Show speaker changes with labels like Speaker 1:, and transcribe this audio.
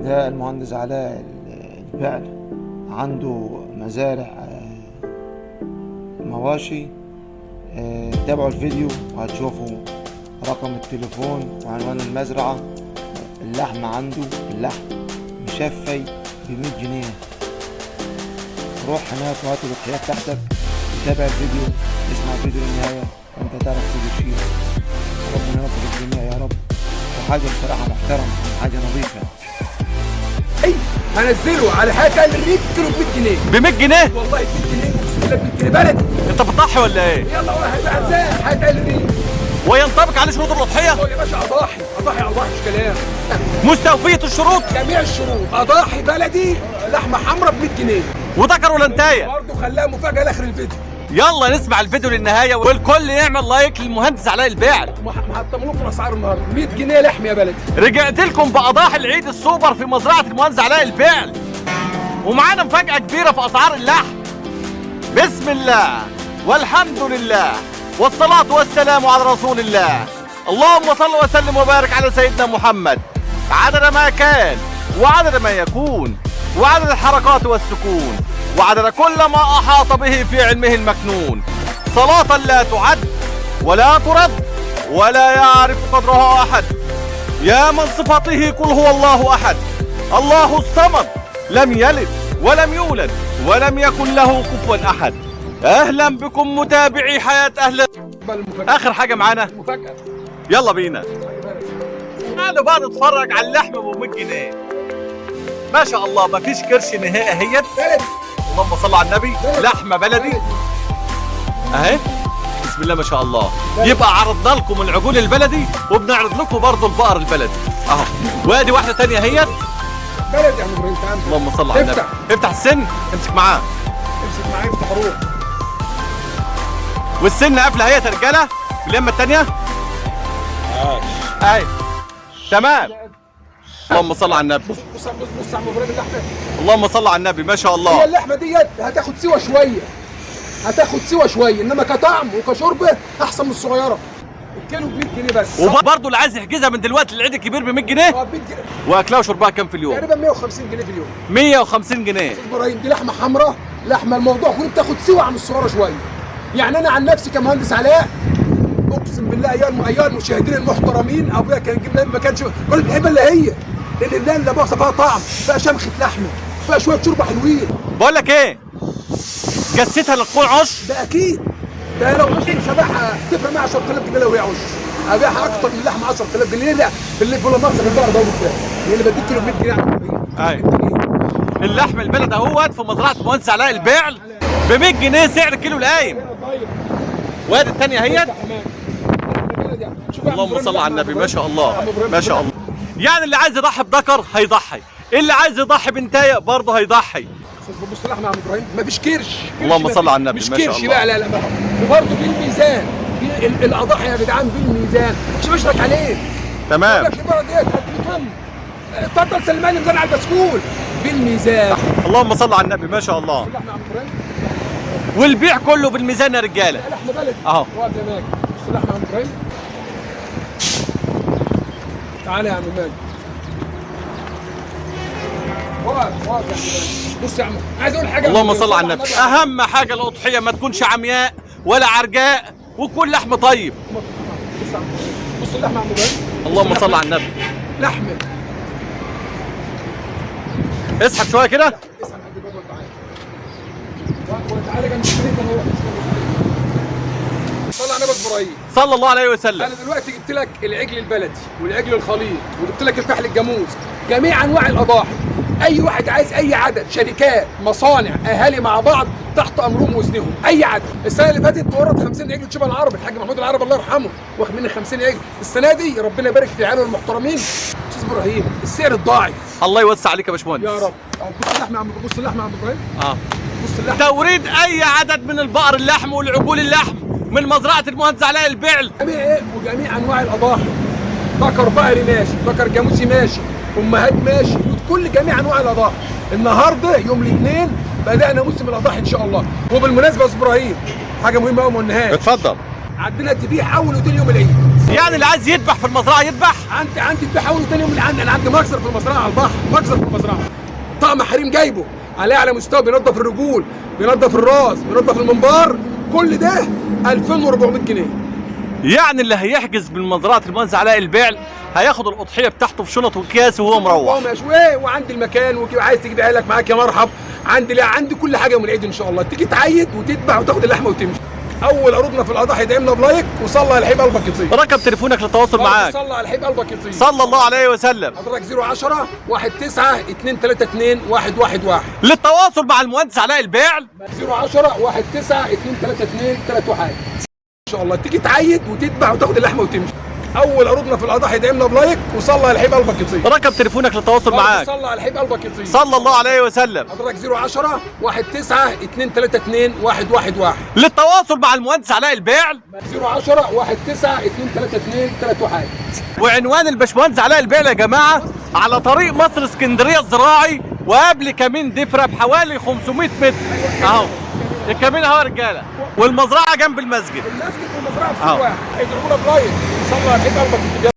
Speaker 1: ده المهندس علاء البعل، عنده مزارع مواشي. تابعوا الفيديو وهتشوفوا رقم التليفون وعنوان المزرعة. اللحم عنده، اللحم مشفي ب100 جنيه. روح هناك وهات الوقيات تحتك، تابع الفيديو، اسمع الفيديو للنهاية وانت تعرف تجيب شيء. ربنا يوفق الجميع يا رب. وحاجة بصراحة محترمة، حاجة نظيفة.
Speaker 2: هنزله على حاجه الريق كيلو ب100 جنيه.
Speaker 3: ب100 جنيه؟
Speaker 2: والله ب100 جنيه، اقسم بالله ب100 جنيه بلدي.
Speaker 3: انت بتضحي ولا ايه؟
Speaker 2: يلا والله هيبقى ازاي حاجه الريق.
Speaker 3: وينطبق عليه شروط الاضحيه؟
Speaker 2: يا باشا اضاحي مش كلام.
Speaker 3: مستوفيه الشروط؟
Speaker 2: جميع الشروط. اضاحي بلدي، لحمه حمراء ب100 جنيه.
Speaker 3: وذكر ولا انتايه؟
Speaker 2: برضه خلاها مفاجاه لاخر الفيديو.
Speaker 3: يلا نسمع الفيديو للنهايه والكل يعمل لايك للمهندس علاء البعل.
Speaker 2: محطم لكم اسعار النهارده 100 جنيه لحم يا بلدي.
Speaker 3: رجعت لكم باضاحي العيد السوبر في مزرعه المهندس علاء البعل، ومعانا مفاجاه كبيره في اسعار اللحم. بسم الله والحمد لله والصلاه والسلام على رسول الله. اللهم صل وسلم وبارك على سيدنا محمد عدد ما كان وعدد ما يكون وعدد الحركات والسكون وعدد كل ما أحاط به في علمه المكنون، صلاة لا تعد ولا ترد ولا يعرف قدرها أحد، يا من صفاته قل هو الله أحد الله الصمد لم يلد ولم يولد ولم يكن له كفوا أحد. أهلا بكم متابعي حياة أهل. آخر حاجة معانا
Speaker 2: مفاجأة.
Speaker 3: يلا بينا تعالوا بقى نتفرج على اللحم ب100 جنيه. ما شاء الله مفيش كرش نهائي اهيت. اللهم صل على النبي. لحمه بلدي اهي، بسم الله ما شاء الله. يبقى عرضنا لكم العجول البلدي وبنعرض لكم برضه البقر البلدي اهو. وادي واحده ثانيه اهيت
Speaker 2: بلدي يا عم ابراهيم.
Speaker 3: اللهم صل على النبي. افتح السن، امسك معاه،
Speaker 2: امسك معايا، افتح روح.
Speaker 3: والسن قافله اهيت يا رجاله. اليمه الثانيه اهي تمام. اللهم صل على النبي.
Speaker 2: بص يا عم ابراهيم اللحمه.
Speaker 3: اللهم صل على النبي ما شاء
Speaker 2: هي
Speaker 3: الله.
Speaker 2: اللحمه ديت هتاخد سوا شويه، انما كطعم وكشرب احسن من الصغيره. الكيلو ب100 جنيه بس.
Speaker 3: وبرضه اللي عايز يحجزها من دلوقتي للعيد الكبير ب100 جنيه.
Speaker 2: ب100 جنيه.
Speaker 3: واكلها وشربها كام في اليوم؟
Speaker 2: تقريبا 150 جنيه في اليوم.
Speaker 3: 150 جنيه.
Speaker 2: ابراهيم دي لحمه حمراء، لحمه الموضوع كله بتاخد سوا عن الصغيره شويه. يعني انا عن نفسي كمهندس علاء اقسم بالله ايها المشاهدين المحترمين، ابويا كان يجيب لنا ما كانش كل الهبه اللي هي لان لا مؤاخذه فيها طعم، فيها شمخه لحمه، فيها شويه شوربه حلوين.
Speaker 3: بقول لك ايه، جسيتها للقوع عش.
Speaker 2: ده اكيد، ده لو مش هبيعها تفرق معايا 10000 جنيه لو هي عش. ابيعها اكتر من اللحمه 10000 جنيه. لا باللي كل مؤاخذه في البقر ده بتاعي لان بديك كيلو 100 جنيه
Speaker 3: ايوه. اللحم البلد اهوت في مزرعه المهندس علاء البعل ب100 جنيه سعر الكيلو القايم. وادي الثانيه اهيت. اللهم صل على النبي ما شاء الله ما شاء الله. يعني اللي عايز يضحي بذكر هيضحي، اللي عايز يضحي بنتايه برضه هيضحي.
Speaker 2: بص اللحمه يا عم ابراهيم مفيش كرش.
Speaker 3: اللهم صل على النبي ما شاء الله.
Speaker 2: مش كرش، لا وبرضه بالميزان. الاضاحي يا جدعان بالميزان، مش بشرك عليه.
Speaker 3: تمام.
Speaker 2: اتفضل سلماني ميزان على البسكول بالميزان.
Speaker 3: اللهم صل على النبي ما شاء الله. والبيع كله بالميزان يا رجاله.
Speaker 2: لحمه بلدي
Speaker 3: اهو.
Speaker 2: واقف هناك. بص اللحمه يا عم ابراهيم. تعالى يا عم ماجد. واقف يا عم. بص يا عم عايز اقول حاجه.
Speaker 3: اللهم صل على النبي. اهم حاجه الاضحيه ما تكونش عمياء ولا عرجاء ويكون لحم طيب.
Speaker 2: بص اللحمه يا عم ابراهيم.
Speaker 3: اللهم صل على النبي.
Speaker 2: لحمه.
Speaker 3: اسحب شويه كده.
Speaker 2: تعالى جنب الشريك اهو. صلى على النبي ابراهيم
Speaker 3: صلى الله عليه وسلم.
Speaker 2: انا دلوقتي جبت لك العجل البلدي والعجل الخليط وجبت لك الفحل الجاموس، جميع انواع الاضاحي. اي واحد عايز اي عدد، شركات، مصانع، اهالي مع بعض تحت امرهم وزنهم. اي عدد. السنه اللي فاتت ورد 50 عجل شبه العربي، الحاج محمود العربي الله يرحمه واخد مني 50 عجل. السنه دي ربنا يبارك في عياله المحترمين. استاذ ابراهيم السعر الضاعف.
Speaker 3: الله يوسع عليك يا باشمهندس.
Speaker 2: يا رب. بص اللحمه يا عم، بص اللحمه يا عم ابراهيم. بص اللحمه.
Speaker 3: توريد اي عدد من البقر اللحم والعجول اللحم من مزرعه المهندس علاء البعل.
Speaker 2: وجميع انواع الاضاحي. بكر بقري ماشي، بكر جاموسي ماشي، امهات ماشي، كل جميع انواع الاضاحي. النهارده يوم الاثنين بدانا موسم الاضاحي ان شاء الله. وبالمناسبه يا استاذ ابراهيم حاجه مهمه قوي ما قلناهاش.
Speaker 3: اتفضل.
Speaker 2: عندنا ذبيح اول اوتيل يوم العيد.
Speaker 3: يعني اللي عايز يذبح في المزرعه يذبح؟
Speaker 2: عندي الذبح اول وثاني يوم اللي عندي. انا عندي مجزر في المزرعه على البحر، مجزر في المزرعه. طقم حريم جايبه عليه على مستوى، بينظف الرجول، بينظف الراس، بينظف المنبار، كل ده 2400 جنيه.
Speaker 3: يعني اللي هيحجز من مزرعه المهندس علاء البعل هياخد الاضحيه بتاعته في شنط واكياس وهو مروح.
Speaker 2: وعندي المكان، عايز تجيب عيالك معاك يا مرحب. عندي كل حاجه يوم العيد ان شاء الله. تيجي تعيد وتذبح وتاخد اللحمه وتمشي. اول عروضنا في الاضاحي ادعمنا بلايك وصلى على الحبيب قلبك يطير.
Speaker 3: رقم تليفونك للتواصل معاك.
Speaker 2: صلى على الحبيب قلبك يطير.
Speaker 3: صلى الله عليه وسلم.
Speaker 2: حضرتك 010 19 232 111.
Speaker 3: للتواصل مع المهندس علاء البعل
Speaker 2: 010 19 232 321 ان شاء الله. تيجي تعيد وتذبح وتاخد اللحمه وتمشي. اول عروضنا في الاضاحي ادعمنا بلايك وصلى على الحبيب قلبك يطير.
Speaker 3: رقم تليفونك للتواصل معاك.
Speaker 2: صلى على الحبيب قلبك يطير.
Speaker 3: صلى الله عليه وسلم.
Speaker 2: حضرتك 010 19 232 111.
Speaker 3: للتواصل مع المهندس علاء البعل
Speaker 2: 010 19 232 321.
Speaker 3: وعنوان الباشمهندس علاء البعل يا جماعه على طريق مصر اسكندريه الزراعي، وقبل كمين دفره بحوالي 500 متر اهو. الكمين اهو يا رجاله، والمزرعه جنب المسجد.
Speaker 2: المسجد والمزرعه في واحد. ادعوا لنا بلايك وصلى على الحبيب قلبك يطير.